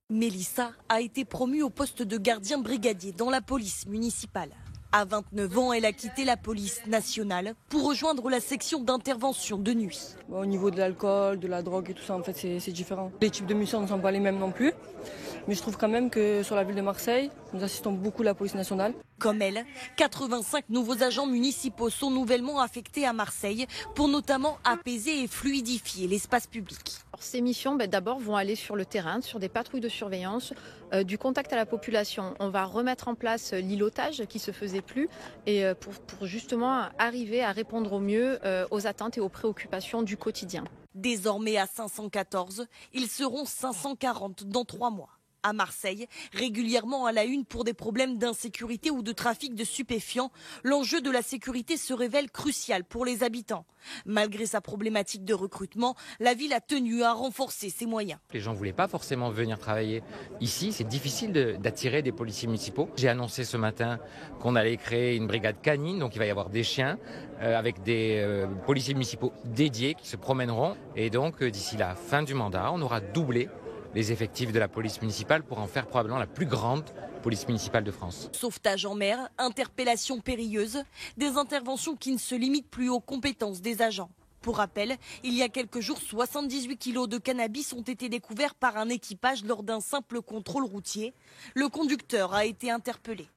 Mélissa a été promue au poste de gardien brigadier dans la police municipale. À 29 ans, elle a quitté la police nationale pour rejoindre la section d'intervention de nuit. Au niveau de l'alcool, de la drogue et tout ça, en fait, c'est différent. Les types de missions ne sont pas les mêmes non plus. Mais je trouve quand même que sur la ville de Marseille, nous assistons beaucoup à la police nationale. Comme elle, 85 nouveaux agents municipaux sont nouvellement affectés à Marseille pour notamment apaiser et fluidifier l'espace public. Alors, ces missions, d'abord, vont aller sur le terrain, sur des patrouilles de surveillance, du contact à la population. On va remettre en place l'îlotage qui se faisait plus et pour justement arriver à répondre au mieux aux attentes et aux préoccupations du quotidien. Désormais à 514, ils seront 540 dans 3 mois. À Marseille, régulièrement à la une pour des problèmes d'insécurité ou de trafic de stupéfiants, l'enjeu de la sécurité se révèle crucial pour les habitants. Malgré sa problématique de recrutement, la ville a tenu à renforcer ses moyens. Les gens ne voulaient pas forcément venir travailler ici. C'est difficile d'attirer des policiers municipaux. J'ai annoncé ce matin qu'on allait créer une brigade canine, donc il va y avoir des chiens avec des policiers municipaux dédiés qui se promèneront. Et donc d'ici la fin du mandat, on aura doublé les effectifs de la police municipale pour en faire probablement la plus grande police municipale de France. Sauvetage en mer, interpellations périlleuses, des interventions qui ne se limitent plus aux compétences des agents. Pour rappel, il y a quelques jours, 78 kilos de cannabis ont été découverts par un équipage lors d'un simple contrôle routier. Le conducteur a été interpellé.